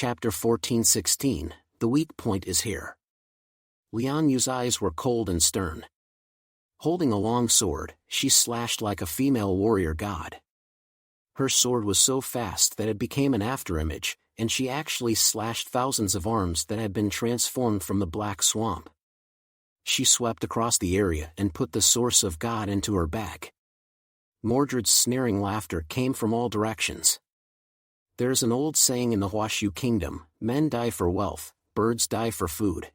Chapter 14:16, The Weak Point is Here. Liang Yu's eyes were cold and stern. Holding a long sword, she slashed like a female warrior god. Her sword was so fast that it became an afterimage, and she actually slashed thousands of arms that had been transformed from the black swamp. She swept across the area and put the source of God into her bag. Mordred's sneering laughter came from all directions. There's an old saying in the Huashu Kingdom, men die for wealth, birds die for food.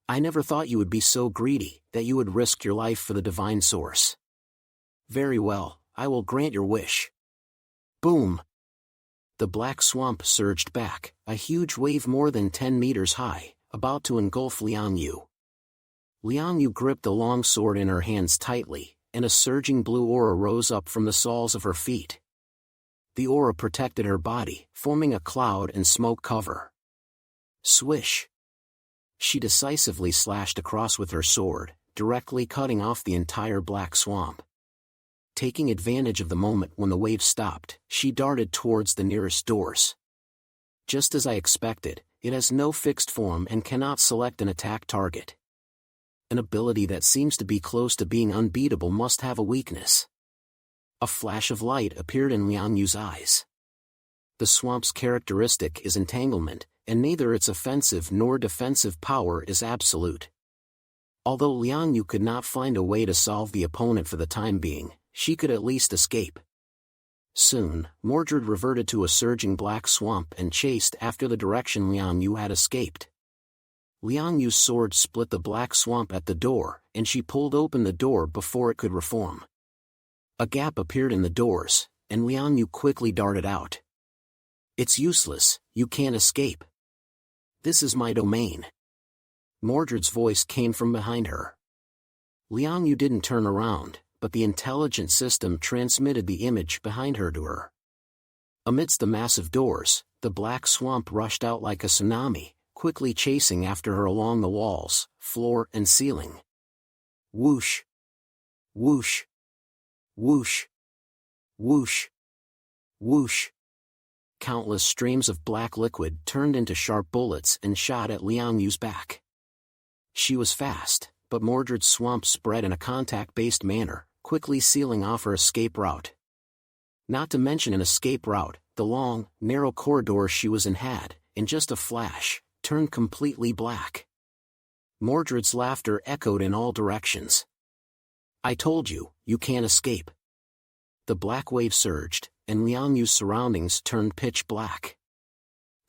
I never thought you would be so greedy, that you would risk your life for the divine source. Very well, I will grant your wish. Boom! The black swamp surged back, a huge wave more than 10 meters high, about to engulf Liang Yu. Liang Yu gripped the long sword in her hands tightly, and a surging blue aura rose up from the soles of her feet. The aura protected her body, forming a cloud and smoke cover. Swish! She decisively slashed across with her sword, directly cutting off the entire black swamp. Taking advantage of the moment when the wave stopped, she darted towards the nearest doors. Just as I expected, it has no fixed form and cannot select an attack target. An ability that seems to be close to being unbeatable must have a weakness. A flash of light appeared in Liang Yu's eyes. The swamp's characteristic is entanglement, and neither its offensive nor defensive power is absolute. Although Liang Yu could not find a way to solve the opponent for the time being, she could at least escape. Soon, Mordred reverted to a surging black swamp and chased after the direction Liang Yu had escaped. Liang Yu's sword split the black swamp at the door, and she pulled open the door before it could reform. A gap appeared in the doors, and Liang Yu quickly darted out. It's useless, you can't escape. This is my domain. Mordred's voice came from behind her. Liang Yu didn't turn around, but the intelligent system transmitted the image behind her to her. Amidst the massive doors, the black swamp rushed out like a tsunami, quickly chasing after her along the walls, floor and ceiling. Whoosh! Whoosh! Whoosh! Whoosh! Whoosh! Countless streams of black liquid turned into sharp bullets and shot at Liang Yu's back. She was fast, but Mordred's swamp spread in a contact-based manner, quickly sealing off her escape route. Not to mention an escape route, the long, narrow corridor she was in had, in just a flash, turned completely black. Mordred's laughter echoed in all directions. I told you, you can't escape. The black wave surged, and Liang Yu's surroundings turned pitch black.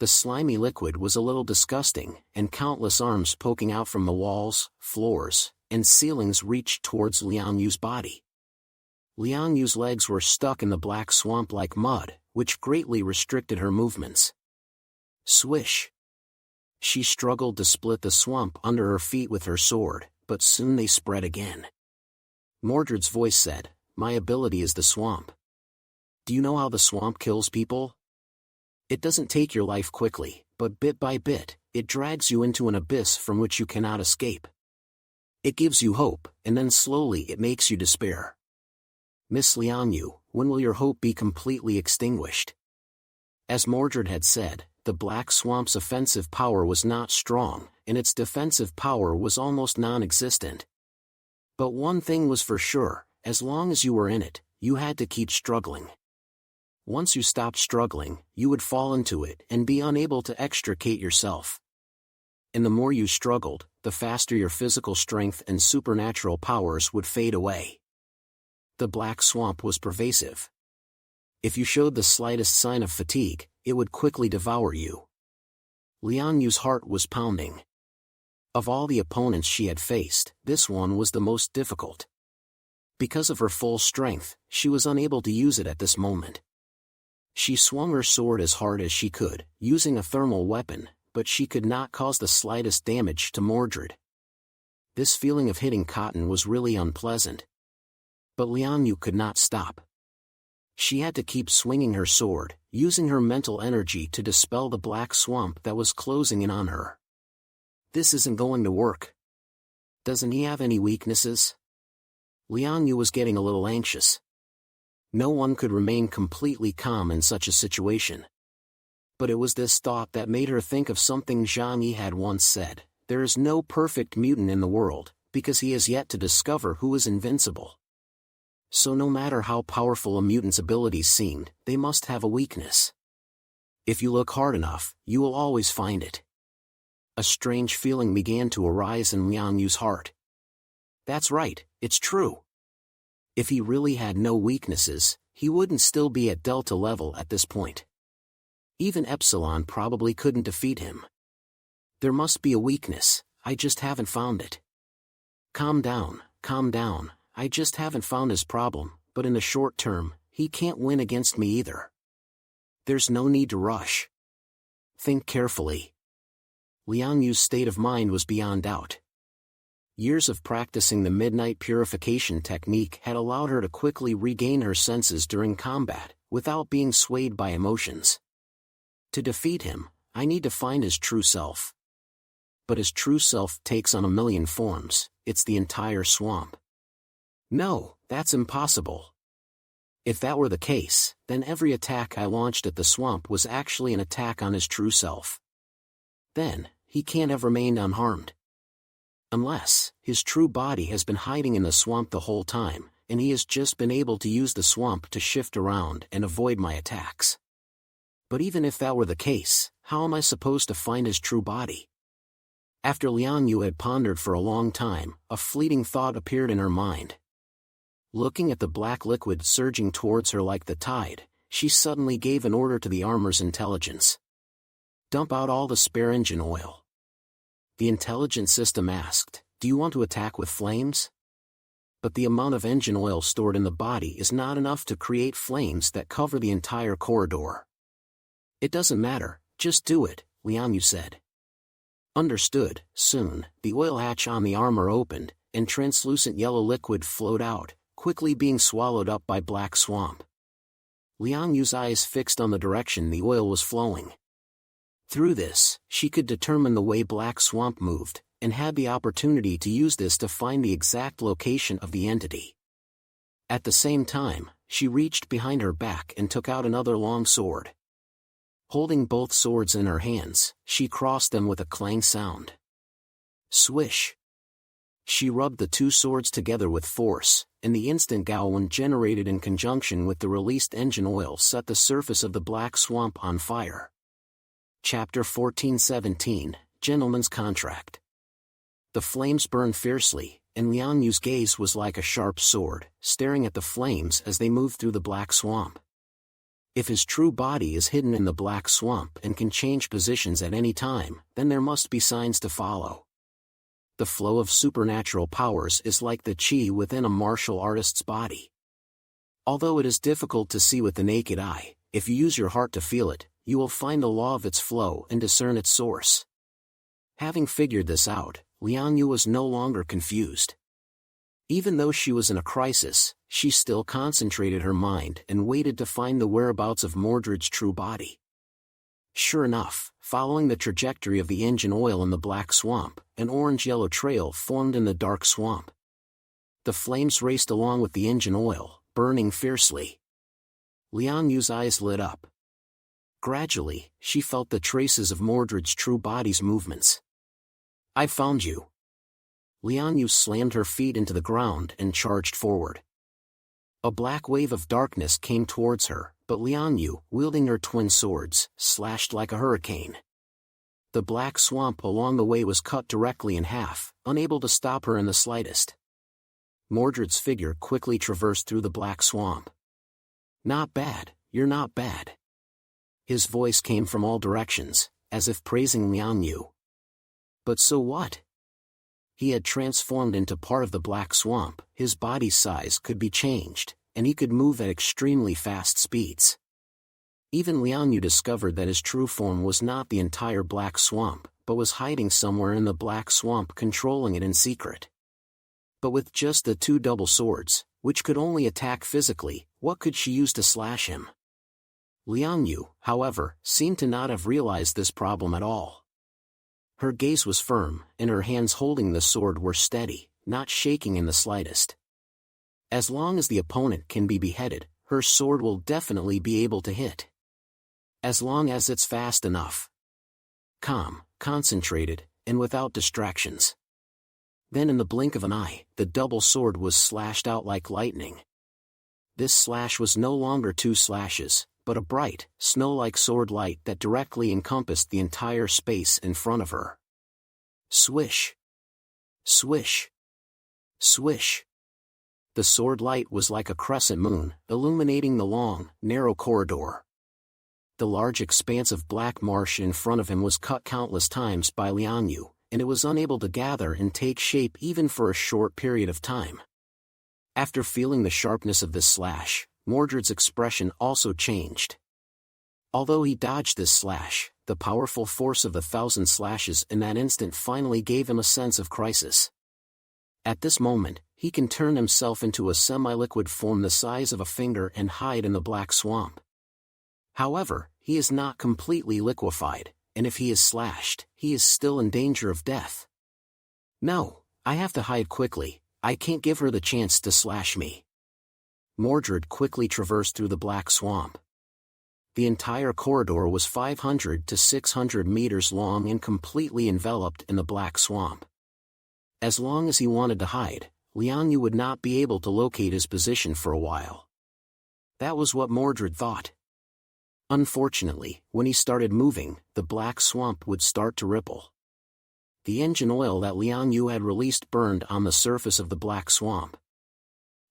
The slimy liquid was a little disgusting, and countless arms poking out from the walls, floors, and ceilings reached towards Liang Yu's body. Liang Yu's legs were stuck in the black swamp like mud, which greatly restricted her movements. Swish! She struggled to split the swamp under her feet with her sword, but soon they spread again. Mordred's voice said, My ability is the swamp. Do you know how the swamp kills people? It doesn't take your life quickly, but bit by bit, it drags you into an abyss from which you cannot escape. It gives you hope, and then slowly it makes you despair. Miss Liang Yu, when will your hope be completely extinguished? As Mordred had said, the black swamp's offensive power was not strong, and its defensive power was almost non-existent. But one thing was for sure, as long as you were in it, you had to keep struggling. Once you stopped struggling, you would fall into it and be unable to extricate yourself. And the more you struggled, the faster your physical strength and supernatural powers would fade away. The black swamp was pervasive. If you showed the slightest sign of fatigue, it would quickly devour you. Liang Yu's heart was pounding. Of all the opponents she had faced, this one was the most difficult. Because of her full strength, she was unable to use it at this moment. She swung her sword as hard as she could, using a thermal weapon, but she could not cause the slightest damage to Mordred. This feeling of hitting cotton was really unpleasant. But Liang Yu could not stop. She had to keep swinging her sword, using her mental energy to dispel the black swamp that was closing in on her. This isn't going to work. Doesn't he have any weaknesses? Liang Yu was getting a little anxious. No one could remain completely calm in such a situation. But it was this thought that made her think of something Zhang Yi had once said: there is no perfect mutant in the world, because he has yet to discover who is invincible. So no matter how powerful a mutant's abilities seemed, they must have a weakness. If you look hard enough, you will always find it. A strange feeling began to arise in Liang Yu's heart. That's right, it's true. If he really had no weaknesses, he wouldn't still be at Delta level at this point. Even Epsilon probably couldn't defeat him. There must be a weakness, I just haven't found it. Calm down, I just haven't found his problem, but in the short term, he can't win against me either. There's no need to rush. Think carefully. Liang Yu's state of mind was beyond doubt. Years of practicing the midnight purification technique had allowed her to quickly regain her senses during combat, without being swayed by emotions. To defeat him, I need to find his true self. But his true self takes on a million forms. It's the entire swamp. No, that's impossible. If that were the case, then every attack I launched at the swamp was actually an attack on his true self. Then, he can't have remained unharmed. Unless, his true body has been hiding in the swamp the whole time, and he has just been able to use the swamp to shift around and avoid my attacks. But even if that were the case, how am I supposed to find his true body? After Liang Yu had pondered for a long time, a fleeting thought appeared in her mind. Looking at the black liquid surging towards her like the tide, she suddenly gave an order to the armor's intelligence. Dump out all the spare engine oil. The intelligence system asked, do you want to attack with flames? But the amount of engine oil stored in the body is not enough to create flames that cover the entire corridor. It doesn't matter, just do it, Liang Yu said. Understood. Soon, the oil hatch on the armor opened, and translucent yellow liquid flowed out, quickly being swallowed up by black swamp. Liang Yu's eyes fixed on the direction the oil was flowing. Through this, she could determine the way black swamp moved, and had the opportunity to use this to find the exact location of the entity. At the same time, she reached behind her back and took out another long sword. Holding both swords in her hands, she crossed them with a clang sound. Swish! She rubbed the two swords together with force, and the instant Gaowen generated in conjunction with the released engine oil set the surface of the black swamp on fire. Chapter 14-17, Gentleman's Contract. The flames burned fiercely, and Liang Yu's gaze was like a sharp sword, staring at the flames as they moved through the black swamp. If his true body is hidden in the black swamp and can change positions at any time, then there must be signs to follow. The flow of supernatural powers is like the qi within a martial artist's body. Although it is difficult to see with the naked eye, if you use your heart to feel it, you will find the law of its flow and discern its source. Having figured this out, Liang Yu was no longer confused. Even though she was in a crisis, she still concentrated her mind and waited to find the whereabouts of Mordred's true body. Sure enough, following the trajectory of the engine oil in the black swamp, an orange-yellow trail formed in the dark swamp. The flames raced along with the engine oil, burning fiercely. Liang Yu's eyes lit up. Gradually, she felt the traces of Mordred's true body's movements. I found you. Liang Yu slammed her feet into the ground and charged forward. A black wave of darkness came towards her, but Liang Yu, wielding her twin swords, slashed like a hurricane. The black swamp along the way was cut directly in half, unable to stop her in the slightest. Mordred's figure quickly traversed through the black swamp. Not bad, you're not bad. His voice came from all directions, as if praising Liang Yu. But so what? He had transformed into part of the black swamp, his body's size could be changed, and he could move at extremely fast speeds. Even Liang Yu discovered that his true form was not the entire black swamp, but was hiding somewhere in the black swamp controlling it in secret. But with just the two double swords, which could only attack physically, what could she use to slash him? Liang Yu, however, seemed to not have realized this problem at all. Her gaze was firm, and her hands holding the sword were steady, not shaking in the slightest. As long as the opponent can be beheaded, her sword will definitely be able to hit. As long as it's fast enough. Calm, concentrated, and without distractions. Then in the blink of an eye, the double sword was slashed out like lightning. This slash was no longer two slashes, but a bright, snow-like sword light that directly encompassed the entire space in front of her. Swish. Swish. Swish. The sword light was like a crescent moon, illuminating the long, narrow corridor. The large expanse of black marsh in front of him was cut countless times by Liang Yu, and it was unable to gather and take shape even for a short period of time. After feeling the sharpness of this slash, Mordred's expression also changed. Although he dodged this slash, the powerful force of the 1,000 slashes in that instant finally gave him a sense of crisis. At this moment, he can turn himself into a semi-liquid form the size of a finger and hide in the black swamp. However, he is not completely liquefied, and if he is slashed, he is still in danger of death. No, I have to hide quickly, I can't give her the chance to slash me. Mordred quickly traversed through the black swamp. The entire corridor was 500 to 600 meters long and completely enveloped in the black swamp. As long as he wanted to hide, Liang Yu would not be able to locate his position for a while. That was what Mordred thought. Unfortunately, when he started moving, the black swamp would start to ripple. The engine oil that Liang Yu had released burned on the surface of the black swamp.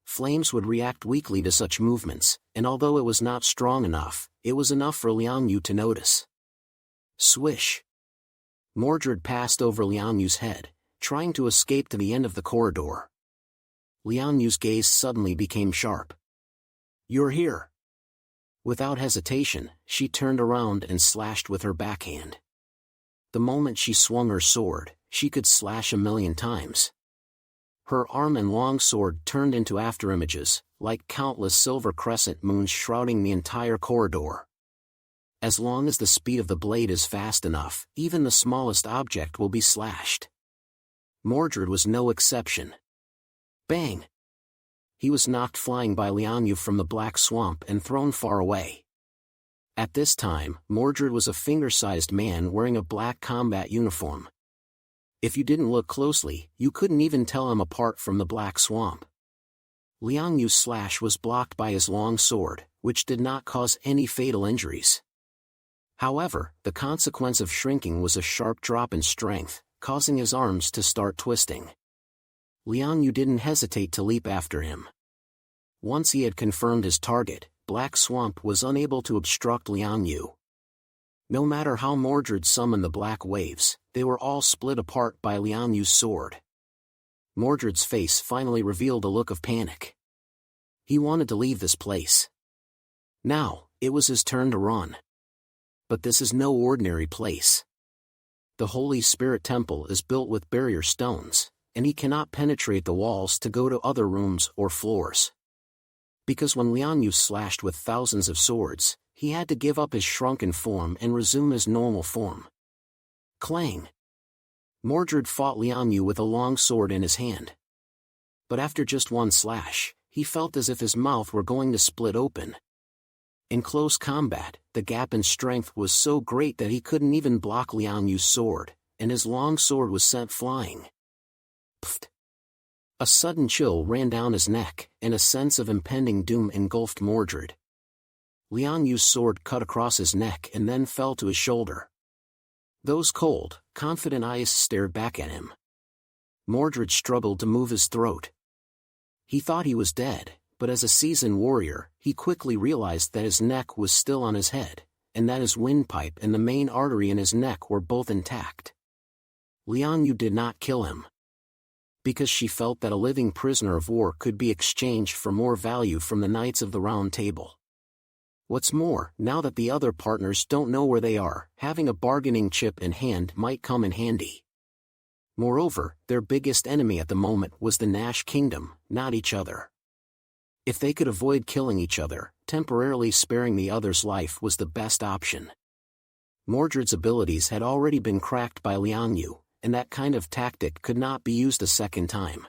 Flames would react weakly to such movements, and although it was not strong enough, it was enough for Liang Yu to notice. Swish! Mordred passed over Liang Yu's head, trying to escape to the end of the corridor. Liang Yu's gaze suddenly became sharp. "You're here." Without hesitation, she turned around and slashed with her backhand. The moment she swung her sword, she could slash 1,000,000 times. Her arm and long sword turned into afterimages, like countless silver crescent moons shrouding the entire corridor. As long as the speed of the blade is fast enough, even the smallest object will be slashed. Mordred was no exception. Bang! He was knocked flying by Liang Yu from the black swamp and thrown far away. At this time, Mordred was a finger-sized man wearing a black combat uniform. If you didn't look closely, you couldn't even tell him apart from the black swamp. Liang Yu's slash was blocked by his long sword, which did not cause any fatal injuries. However, the consequence of shrinking was a sharp drop in strength, causing his arms to start twisting. Liang Yu didn't hesitate to leap after him. Once he had confirmed his target, Black Swamp was unable to obstruct Liang Yu. No matter how Mordred summoned the black waves, they were all split apart by Liang Yu's sword. Mordred's face finally revealed a look of panic. He wanted to leave this place. Now, it was his turn to run. But this is no ordinary place. The Holy Spirit Temple is built with barrier stones, and he cannot penetrate the walls to go to other rooms or floors. Because when Liang Yu slashed with thousands of swords, he had to give up his shrunken form and resume his normal form. Clang! Mordred fought Liang Yu with a long sword in his hand. But after just one slash, he felt as if his mouth were going to split open. In close combat, the gap in strength was so great that he couldn't even block Liang Yu's sword, and his long sword was sent flying. Pfft! A sudden chill ran down his neck, and a sense of impending doom engulfed Mordred. Liang Yu's sword cut across his neck and then fell to his shoulder. Those cold, confident eyes stared back at him. Mordred struggled to move his throat. He thought he was dead, but as a seasoned warrior, he quickly realized that his neck was still on his head, and that his windpipe and the main artery in his neck were both intact. Liang Yu did not kill him. Because she felt that a living prisoner of war could be exchanged for more value from the Knights of the Round Table. What's more, now that the other partners don't know where they are, having a bargaining chip in hand might come in handy. Moreover, their biggest enemy at the moment was the Nash Kingdom, not each other. If they could avoid killing each other, temporarily sparing the other's life was the best option. Mordred's abilities had already been cracked by Liang Yu, and that kind of tactic could not be used a second time.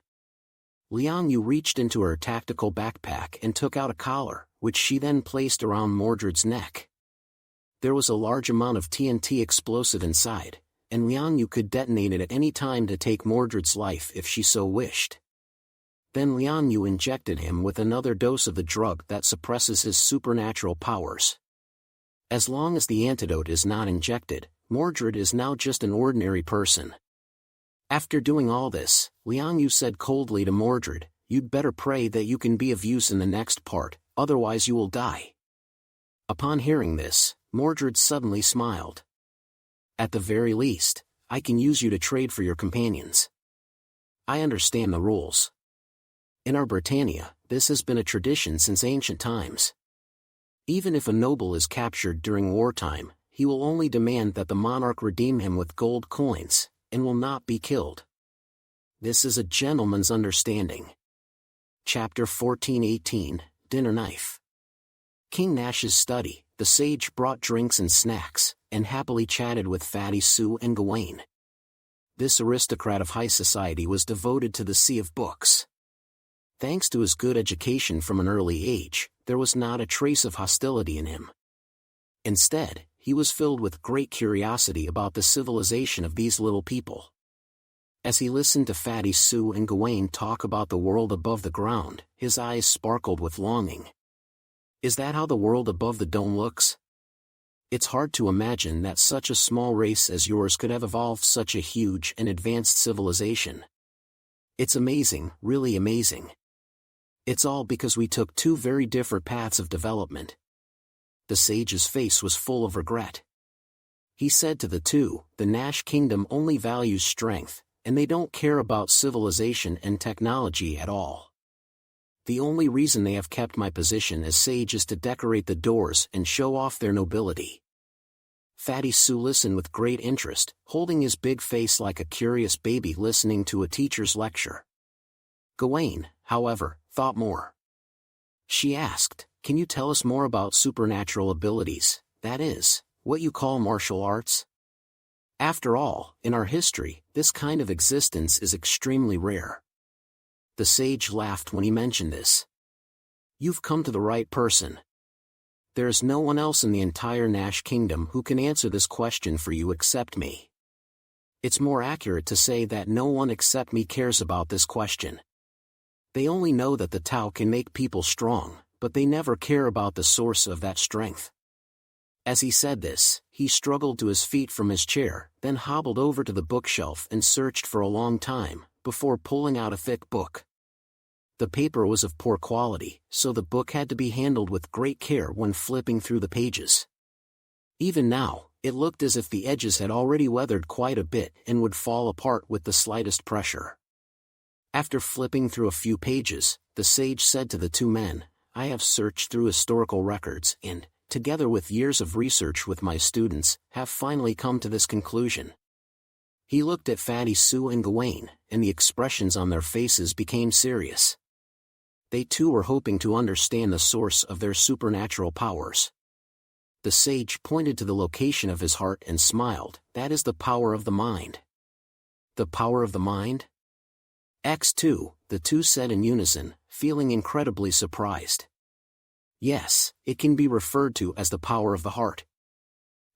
Liang Yu reached into her tactical backpack and took out a collar, which she then placed around Mordred's neck. There was a large amount of TNT explosive inside, and Liang Yu could detonate it at any time to take Mordred's life if she so wished. Then Liang Yu injected him with another dose of the drug that suppresses his supernatural powers. As long as the antidote is not injected, Mordred is now just an ordinary person. After doing all this, Liang Yu said coldly to Mordred, "You'd better pray that you can be of use in the next part, otherwise you will die." Upon hearing this, Mordred suddenly smiled. "At the very least, I can use you to trade for your companions. I understand the rules. In our Britannia, this has been a tradition since ancient times. Even if a noble is captured during wartime, he will only demand that the monarch redeem him with gold coins, and will not be killed. This is a gentleman's understanding." Chapter 14:18, Dinner Knife. King Nash's study, the sage brought drinks and snacks, and happily chatted with Fatty Sue and Gawain. This aristocrat of high society was devoted to the sea of books. Thanks to his good education from an early age, there was not a trace of hostility in him. Instead, he was filled with great curiosity about the civilization of these little people. As he listened to Fatty Sue and Gawain talk about the world above the ground, his eyes sparkled with longing. Is that how the world above the dome looks? It's hard to imagine that such a small race as yours could have evolved such a huge and advanced civilization. It's amazing, really amazing. It's all because we took two very different paths of development. The sage's face was full of regret. He said to the two, "The Nash Kingdom only values strength, and they don't care about civilization and technology at all. The only reason they have kept my position as sage is to decorate the doors and show off their nobility." Fatty Sue listened with great interest, holding his big face like a curious baby listening to a teacher's lecture. Gawain, however, thought more. She asked, "Can you tell us more about supernatural abilities, that is, what you call martial arts? After all, in our history, this kind of existence is extremely rare." The sage laughed when he mentioned this. "You've come to the right person. There is no one else in the entire Nash Kingdom who can answer this question for you except me. It's more accurate to say that no one except me cares about this question. They only know that the Tao can make people strong, but they never care about the source of that strength." As he said this, he struggled to his feet from his chair, then hobbled over to the bookshelf and searched for a long time, before pulling out a thick book. The paper was of poor quality, so the book had to be handled with great care when flipping through the pages. Even now, it looked as if the edges had already weathered quite a bit and would fall apart with the slightest pressure. After flipping through a few pages, the sage said to the two men, "I have searched through historical records and, together with years of research with my students, have finally come to this conclusion." He looked at Fatty Sue and Gawain, and the expressions on their faces became serious. They too were hoping to understand the source of their supernatural powers. The sage pointed to the location of his heart and smiled, "That is the power of the mind." "The power of the mind?" X2, the two said in unison, feeling incredibly surprised. "Yes, it can be referred to as the power of the heart.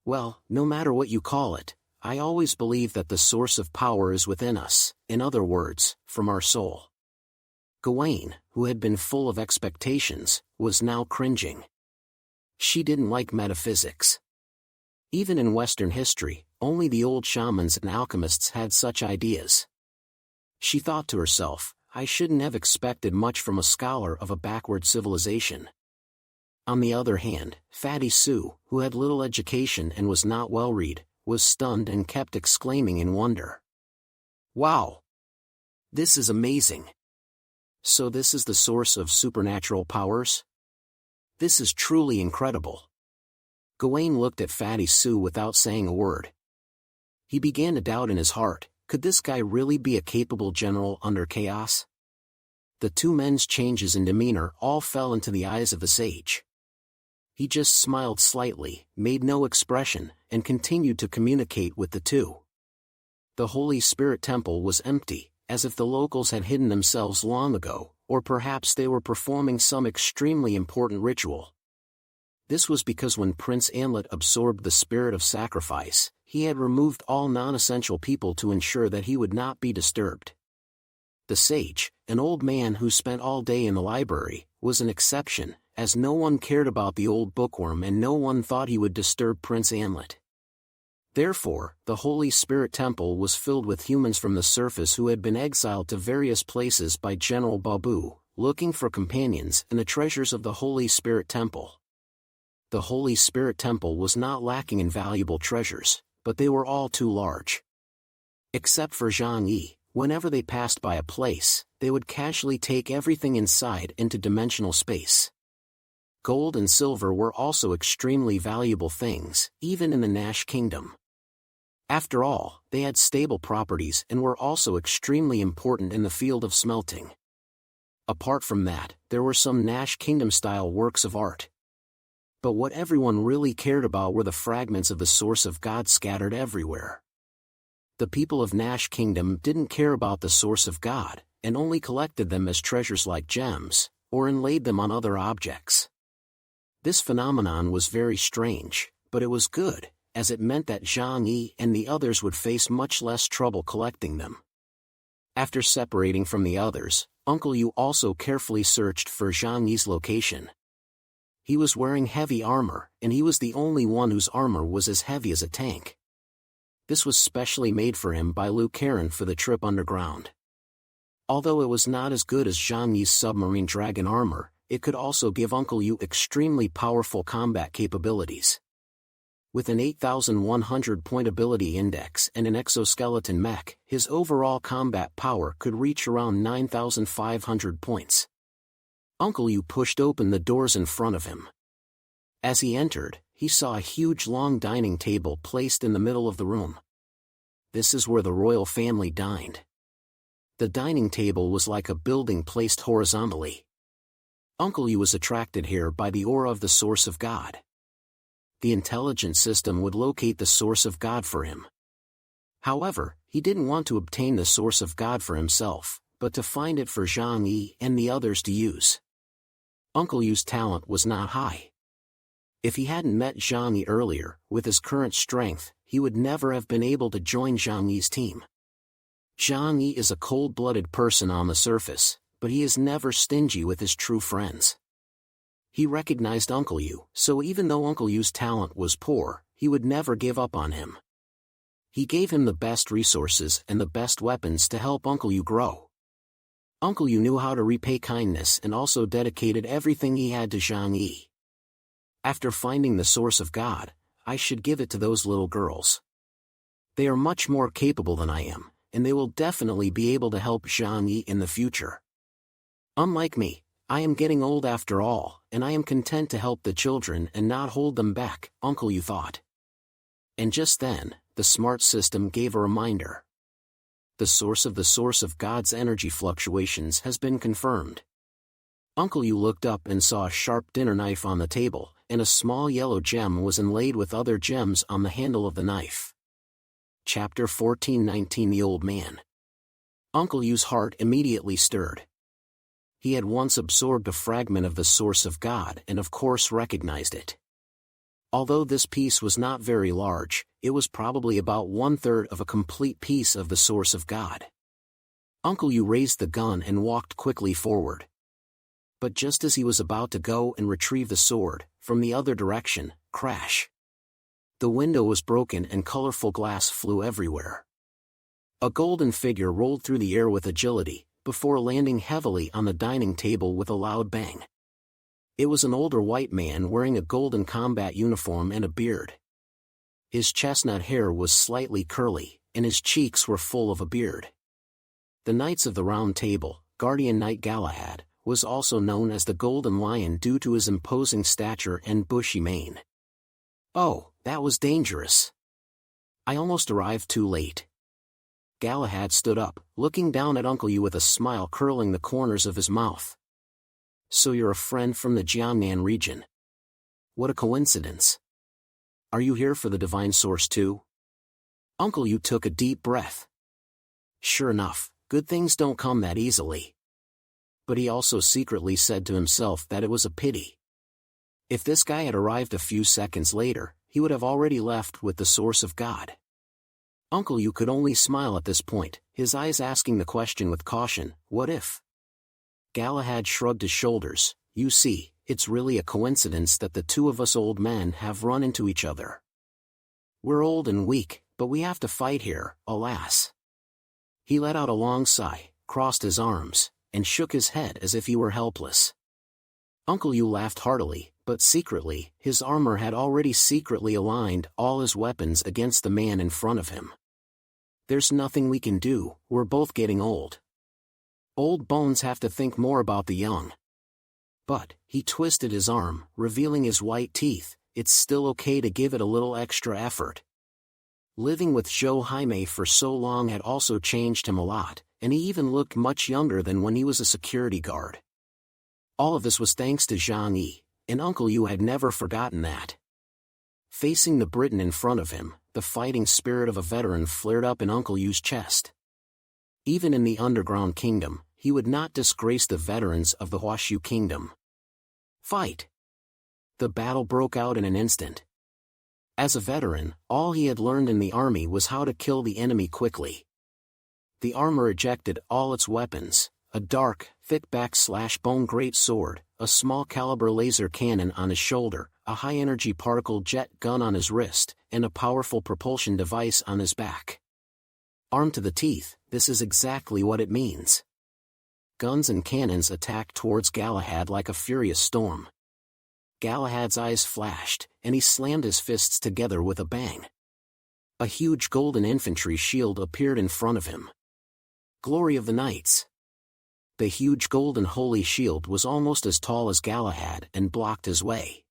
Well, no matter what you call it, I always believe that the source of power is within us, in other words, from our soul." Gawain, who had been full of expectations, was now cringing. She didn't like metaphysics. Even in Western history, only the old shamans and alchemists had such ideas. She thought to herself, "I shouldn't have expected much from a scholar of a backward civilization." On the other hand, Fatty Sue, who had little education and was not well-read, was stunned and kept exclaiming in wonder. "Wow! This is amazing! So this is the source of supernatural powers? This is truly incredible." Gawain looked at Fatty Sue without saying a word. He began to doubt in his heart, could this guy really be a capable general under chaos? The two men's changes in demeanor all fell into the eyes of the sage. He just smiled slightly, made no expression, and continued to communicate with the two. The Holy Spirit Temple was empty, as if the locals had hidden themselves long ago, or perhaps they were performing some extremely important ritual. This was because when Prince Anlet absorbed the spirit of sacrifice, he had removed all non-essential people to ensure that he would not be disturbed. The sage, an old man who spent all day in the library, was an exception, as no one cared about the old bookworm and no one thought he would disturb Prince Anlet. Therefore, the Holy Spirit Temple was filled with humans from the surface who had been exiled to various places by General Babu, looking for companions and the treasures of the Holy Spirit Temple. The Holy Spirit Temple was not lacking in valuable treasures, but they were all too large. Except for Zhang Yi, whenever they passed by a place, they would casually take everything inside into dimensional space. Gold and silver were also extremely valuable things, even in the Nash Kingdom. After all, they had stable properties and were also extremely important in the field of smelting. Apart from that, there were some Nash Kingdom-style works of art. But what everyone really cared about were the fragments of the source of God scattered everywhere. The people of Nash Kingdom didn't care about the source of God, and only collected them as treasures like gems, or inlaid them on other objects. This phenomenon was very strange, but it was good, as it meant that Zhang Yi and the others would face much less trouble collecting them. After separating from the others, Uncle Yu also carefully searched for Zhang Yi's location. He was wearing heavy armor, and he was the only one whose armor was as heavy as a tank. This was specially made for him by Liu Karen for the trip underground. Although it was not as good as Zhang Yi's submarine dragon armor, it could also give Uncle Yu extremely powerful combat capabilities. With an 8,100-point ability index and an exoskeleton mech, his overall combat power could reach around 9,500 points. Uncle Yu pushed open the doors in front of him. As he entered, he saw a huge long dining table placed in the middle of the room. This is where the royal family dined. The dining table was like a building placed horizontally. Uncle Yu was attracted here by the aura of the source of God. The intelligence system would locate the source of God for him. However, he didn't want to obtain the source of God for himself, but to find it for Zhang Yi and the others to use. Uncle Yu's talent was not high. If he hadn't met Zhang Yi earlier, with his current strength, he would never have been able to join Zhang Yi's team. Zhang Yi is a cold-blooded person on the surface, but he is never stingy with his true friends. He recognized Uncle Yu, so even though Uncle Yu's talent was poor, he would never give up on him. He gave him the best resources and the best weapons to help Uncle Yu grow. Uncle Yu knew how to repay kindness and also dedicated everything he had to Zhang Yi. After finding the source of God, I should give it to those little girls. They are much more capable than I am, and they will definitely be able to help Zhang Yi in the future. Unlike me, I am getting old after all, and I am content to help the children and not hold them back, Uncle Yu thought. And just then, the smart system gave a reminder. The source of God's energy fluctuations has been confirmed. Uncle Yu looked up and saw a sharp dinner knife on the table, and a small yellow gem was inlaid with other gems on the handle of the knife. Chapter 14:19 The Old Man. Uncle Yu's heart immediately stirred. He had once absorbed a fragment of the source of God and of course recognized it. Although this piece was not very large, it was probably about 1/3 of a complete piece of the source of God. Uncle Yu raised the gun and walked quickly forward. But just as he was about to go and retrieve the sword, from the other direction, crash. The window was broken and colorful glass flew everywhere. A golden figure rolled through the air with agility, before landing heavily on the dining table with a loud bang. It was an older white man wearing a golden combat uniform and a beard. His chestnut hair was slightly curly, and his cheeks were full of a beard. The Knights of the Round Table, Guardian Knight Galahad, was also known as the Golden Lion due to his imposing stature and bushy mane. Oh, that was dangerous. I almost arrived too late. Galahad stood up, looking down at Uncle Yu with a smile curling the corners of his mouth. So you're a friend from the Jiangnan region. What a coincidence. Are you here for the divine source too? Uncle Yu took a deep breath. Sure enough, good things don't come that easily. But he also secretly said to himself that it was a pity. If this guy had arrived a few seconds later, he would have already left with the source of God. Uncle Yu could only smile at this point, his eyes asking the question with caution, what if? Galahad shrugged his shoulders. You see, it's really a coincidence that the two of us old men have run into each other. We're old and weak, but we have to fight here, alas. He let out a long sigh, crossed his arms, and shook his head as if he were helpless. Uncle Yu laughed heartily, but secretly, his armor had already secretly aligned all his weapons against the man in front of him. There's nothing we can do, we're both getting old. Old bones have to think more about the young. But, he twisted his arm, revealing his white teeth, it's still okay to give it a little extra effort. Living with Zhou Jaime for so long had also changed him a lot, and he even looked much younger than when he was a security guard. All of this was thanks to Zhang Yi, and Uncle Yu had never forgotten that. Facing the Briton in front of him, the fighting spirit of a veteran flared up in Uncle Yu's chest. Even in the underground kingdom, he would not disgrace the veterans of the Huashu kingdom. Fight! The battle broke out in an instant. As a veteran, all he had learned in the army was how to kill the enemy quickly. The armor ejected all its weapons, a dark, thick back/bone great sword, a small caliber laser cannon on his shoulder, a high-energy particle jet gun on his wrist, and a powerful propulsion device on his back. Armed to the teeth, this is exactly what it means. Guns and cannons attacked towards Galahad like a furious storm. Galahad's eyes flashed, and he slammed his fists together with a bang. A huge golden infantry shield appeared in front of him. Glory of the Knights! The huge golden holy shield was almost as tall as Galahad and blocked his way.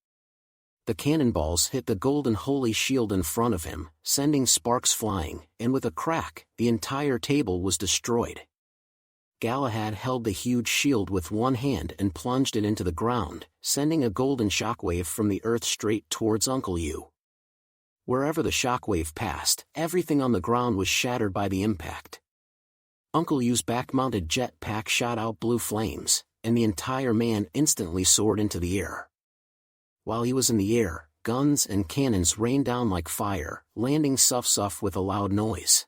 The cannonballs hit the golden holy shield in front of him, sending sparks flying, and with a crack, the entire table was destroyed. Galahad held the huge shield with one hand and plunged it into the ground, sending a golden shockwave from the earth straight towards Uncle Yu. Wherever the shockwave passed, everything on the ground was shattered by the impact. Uncle Yu's back-mounted jet pack shot out blue flames, and the entire man instantly soared into the air. While he was in the air, guns and cannons rained down like fire, landing suff-suff with a loud noise.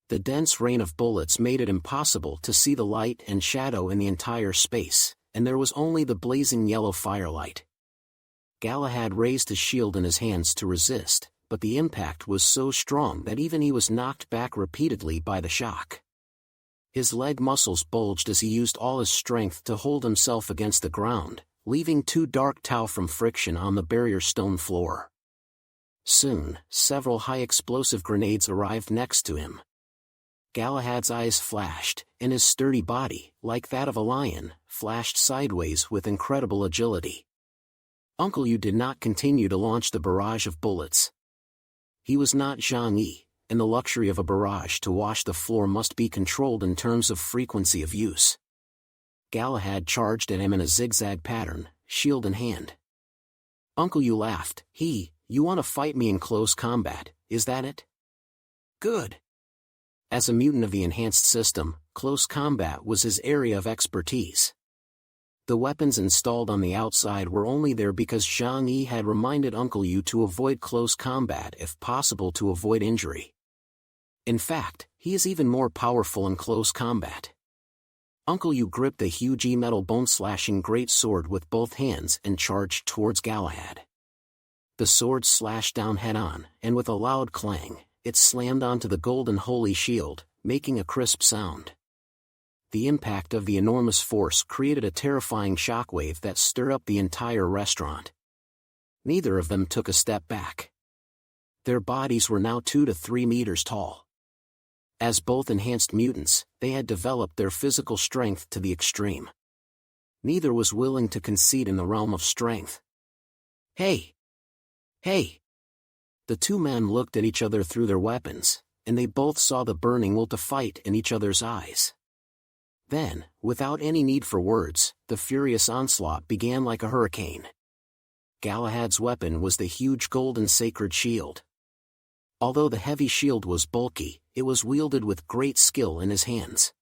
The dense rain of bullets made it impossible to see the light and shadow in the entire space, and there was only the blazing yellow firelight. Galahad raised his shield in his hands to resist, but the impact was so strong that even he was knocked back repeatedly by the shock. His leg muscles bulged as he used all his strength to hold himself against the ground, leaving two dark tau from friction on the barrier stone floor. Soon, several high-explosive grenades arrived next to him. Galahad's eyes flashed, and his sturdy body, like that of a lion, flashed sideways with incredible agility. Uncle Yu did not continue to launch the barrage of bullets. He was not Zhang Yi, and the luxury of a barrage to wash the floor must be controlled in terms of frequency of use. Galahad charged at him in a zigzag pattern, shield in hand. Uncle Yu laughed. You want to fight me in close combat, is that it? Good. As a mutant of the enhanced system, close combat was his area of expertise. The weapons installed on the outside were only there because Zhang Yi had reminded Uncle Yu to avoid close combat if possible to avoid injury. In fact, he is even more powerful in close combat. Uncle Yu gripped the huge metal bone-slashing great sword with both hands and charged towards Galahad. The sword slashed down head-on, and with a loud clang, it slammed onto the golden holy shield, making a crisp sound. The impact of the enormous force created a terrifying shockwave that stirred up the entire restaurant. Neither of them took a step back. Their bodies were now 2 to 3 meters tall. As both enhanced mutants, they had developed their physical strength to the extreme. Neither was willing to concede in the realm of strength. Hey! Hey! The two men looked at each other through their weapons, and they both saw the burning will to fight in each other's eyes. Then, without any need for words, the furious onslaught began like a hurricane. Galahad's weapon was the huge golden sacred shield. Although the heavy shield was bulky, it was wielded with great skill in his hands.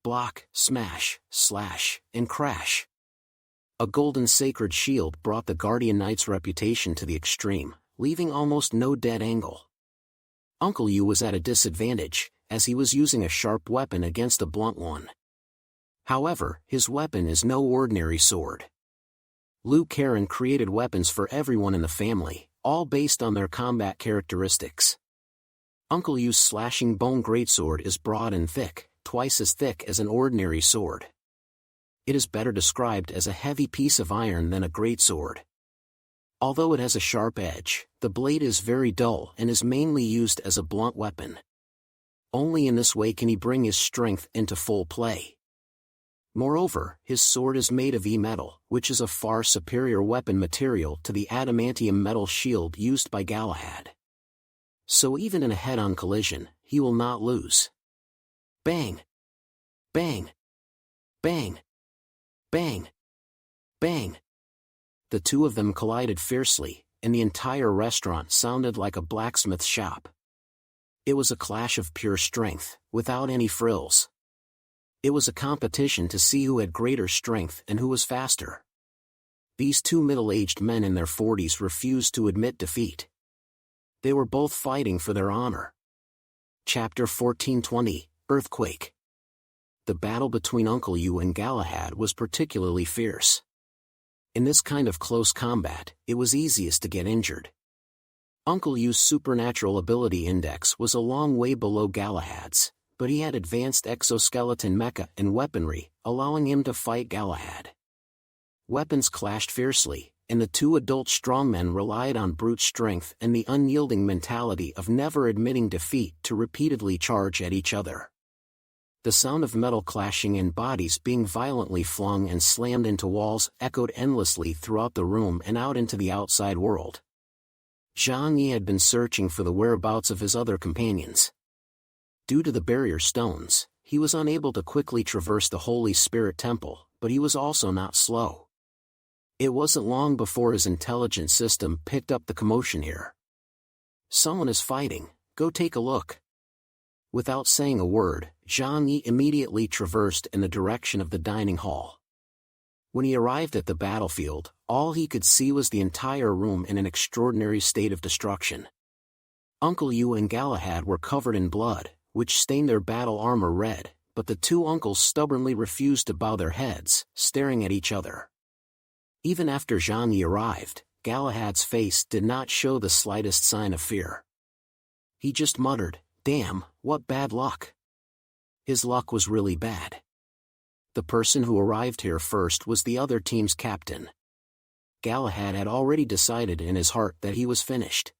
Block, smash, slash, and crash. A golden sacred shield brought the Guardian Knight's reputation to the extreme, leaving almost no dead angle. Uncle Yu was at a disadvantage, as he was using a sharp weapon against a blunt one. However, his weapon is no ordinary sword. Liu Karen created weapons for everyone in the family, all based on their combat characteristics. Uncle Yu's slashing bone greatsword is broad and thick, twice as thick as an ordinary sword. It is better described as a heavy piece of iron than a greatsword. Although it has a sharp edge, the blade is very dull and is mainly used as a blunt weapon. Only in this way can he bring his strength into full play. Moreover, his sword is made of E-metal, which is a far superior weapon material to the adamantium metal shield used by Galahad. So even in a head-on collision, he will not lose. Bang! Bang! Bang! Bang! Bang! The two of them collided fiercely, and the entire restaurant sounded like a blacksmith shop. It was a clash of pure strength, without any frills. It was a competition to see who had greater strength and who was faster. These two middle-aged men in their 40s refused to admit defeat. They were both fighting for their honor. Chapter 1420, Earthquake. The battle between Uncle Yu and Galahad was particularly fierce. In this kind of close combat, it was easiest to get injured. Uncle Yu's supernatural ability index was a long way below Galahad's, but he had advanced exoskeleton mecha and weaponry, allowing him to fight Galahad. Weapons clashed fiercely, and the two adult strongmen relied on brute strength and the unyielding mentality of never admitting defeat to repeatedly charge at each other. The sound of metal clashing and bodies being violently flung and slammed into walls echoed endlessly throughout the room and out into the outside world. Zhang Yi had been searching for the whereabouts of his other companions. Due to the barrier stones, he was unable to quickly traverse the Holy Spirit Temple, but he was also not slow. It wasn't long before his intelligence system picked up the commotion here. Someone is fighting, go take a look. Without saying a word, Zhang Yi immediately traversed in the direction of the dining hall. When he arrived at the battlefield, all he could see was the entire room in an extraordinary state of destruction. Uncle Yu and Galahad were covered in blood, which stained their battle armor red, but the two uncles stubbornly refused to bow their heads, staring at each other. Even after Zhang Yi arrived, Galahad's face did not show the slightest sign of fear. He just muttered, "Damn, what bad luck." His luck was really bad. The person who arrived here first was the other team's captain. Galahad had already decided in his heart that he was finished.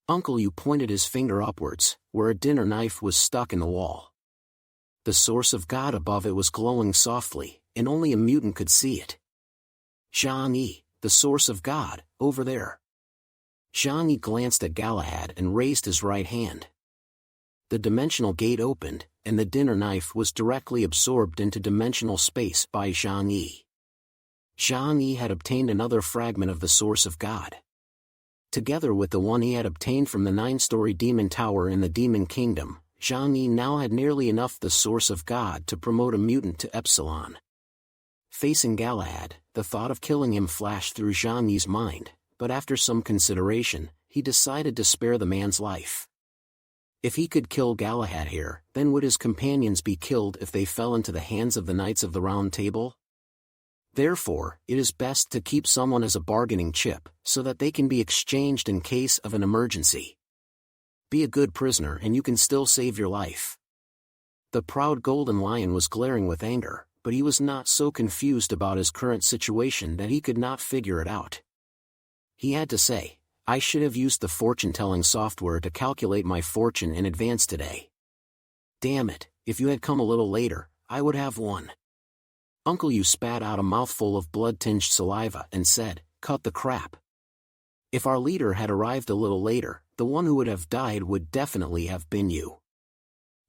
Uncle Yu pointed his finger upwards, where a dinner knife was stuck in the wall. The source of God above it was glowing softly, and only a mutant could see it. Zhang Yi, the source of God, over there. Zhang Yi glanced at Galahad and raised his right hand. The dimensional gate opened, and the dinner knife was directly absorbed into dimensional space by Zhang Yi. Zhang Yi had obtained another fragment of the source of God. Together with the one he had obtained from the 9-story demon tower in the Demon Kingdom, Zhang Yi now had nearly enough the source of God to promote a mutant to Epsilon. Facing Galahad, the thought of killing him flashed through Zhang Yi's mind, but after some consideration, he decided to spare the man's life. If he could kill Galahad here, then would his companions be killed if they fell into the hands of the Knights of the Round Table? Therefore, it is best to keep someone as a bargaining chip, so that they can be exchanged in case of an emergency. Be a good prisoner and you can still save your life. The proud golden lion was glaring with anger, but he was not so confused about his current situation that he could not figure it out. He had to say, "I should have used the fortune-telling software to calculate my fortune in advance today. Damn it, if you had come a little later, I would have won." Uncle Yu spat out a mouthful of blood-tinged saliva and said, "Cut the crap. If our leader had arrived a little later, the one who would have died would definitely have been you."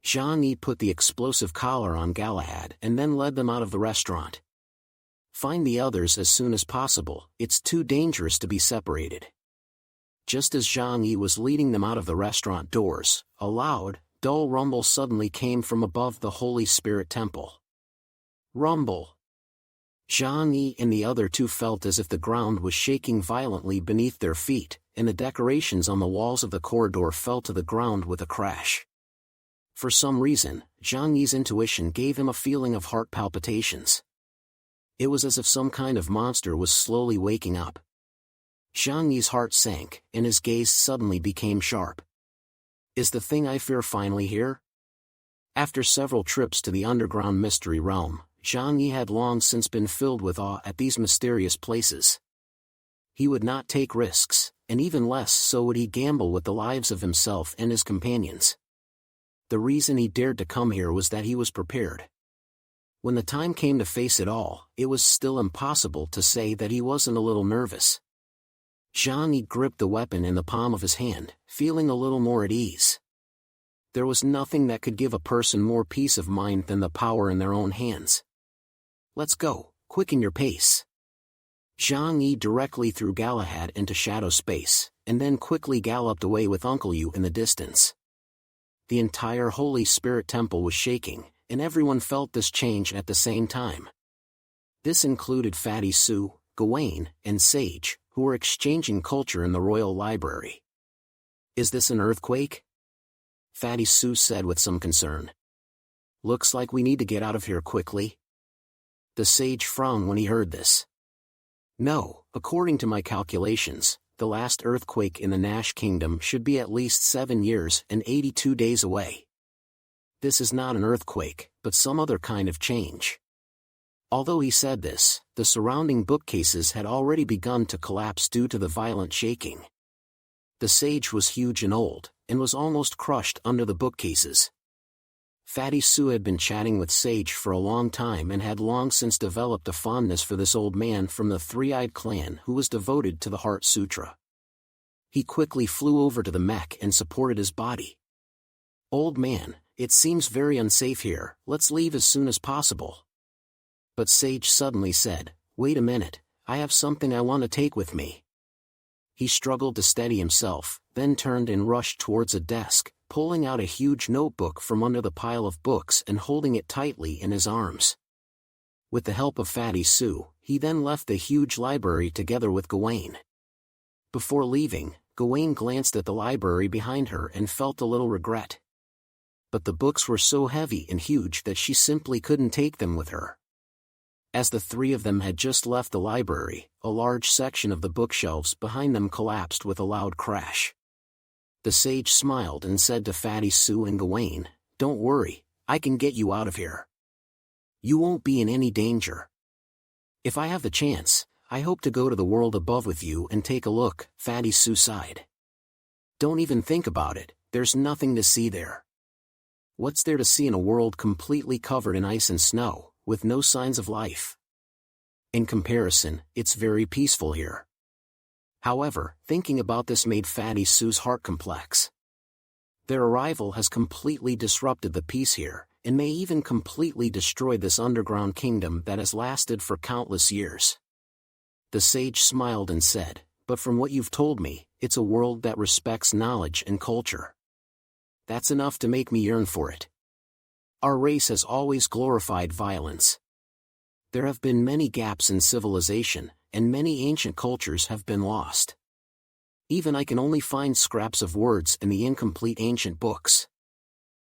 Zhang Yi put the explosive collar on Galahad and then led them out of the restaurant. "Find the others as soon as possible, it's too dangerous to be separated." Just as Zhang Yi was leading them out of the restaurant doors, a loud, dull rumble suddenly came from above the Holy Spirit Temple. Rumble. Zhang Yi and the other two felt as if the ground was shaking violently beneath their feet, and the decorations on the walls of the corridor fell to the ground with a crash. For some reason, Zhang Yi's intuition gave him a feeling of heart palpitations. It was as if some kind of monster was slowly waking up. Zhang Yi's heart sank, and his gaze suddenly became sharp. Is the thing I fear finally here? After several trips to the underground mystery realm, Zhang Yi had long since been filled with awe at these mysterious places. He would not take risks, and even less so would he gamble with the lives of himself and his companions. The reason he dared to come here was that he was prepared. When the time came to face it all, it was still impossible to say that he wasn't a little nervous. Zhang Yi gripped the weapon in the palm of his hand, feeling a little more at ease. There was nothing that could give a person more peace of mind than the power in their own hands. Let's go, quicken your pace. Zhang Yi directly threw Galahad into shadow space, and then quickly galloped away with Uncle Yu in the distance. The entire Holy Spirit Temple was shaking, and everyone felt this change at the same time. This included Fatty Sue, Gawain, and Sage, who were exchanging culture in the Royal Library. Is this an earthquake? Fatty Sue said with some concern. Looks like we need to get out of here quickly. The sage frowned when he heard this. No, according to my calculations, the last earthquake in the Nash Kingdom should be at least 7 years and 82 days away. This is not an earthquake, but some other kind of change. Although he said this, the surrounding bookcases had already begun to collapse due to the violent shaking. The sage was huge and old, and was almost crushed under the bookcases. Fatty Sue had been chatting with Sage for a long time and had long since developed a fondness for this old man from the Three-Eyed Clan who was devoted to the Heart Sutra. He quickly flew over to the mech and supported his body. Old man, it seems very unsafe here, let's leave as soon as possible. But Sage suddenly said, wait a minute, I have something I want to take with me. He struggled to steady himself, then turned and rushed towards a desk, pulling out a huge notebook from under the pile of books and holding it tightly in his arms. With the help of Fatty Sue, he then left the huge library together with Gawain. Before leaving, Gawain glanced at the library behind her and felt a little regret. But the books were so heavy and huge that she simply couldn't take them with her. As the three of them had just left the library, a large section of the bookshelves behind them collapsed with a loud crash. The sage smiled and said to Fatty Sue and Gawain, don't worry, I can get you out of here. You won't be in any danger. If I have the chance, I hope to go to the world above with you and take a look, Fatty Sue sighed. Don't even think about it, there's nothing to see there. What's there to see in a world completely covered in ice and snow, with no signs of life? In comparison, it's very peaceful here. However, thinking about this made Fatty Sue's heart complex. Their arrival has completely disrupted the peace here, and may even completely destroy this underground kingdom that has lasted for countless years. The sage smiled and said, but from what you've told me, it's a world that respects knowledge and culture. That's enough to make me yearn for it. Our race has always glorified violence. There have been many gaps in civilization, and many ancient cultures have been lost. Even I can only find scraps of words in the incomplete ancient books.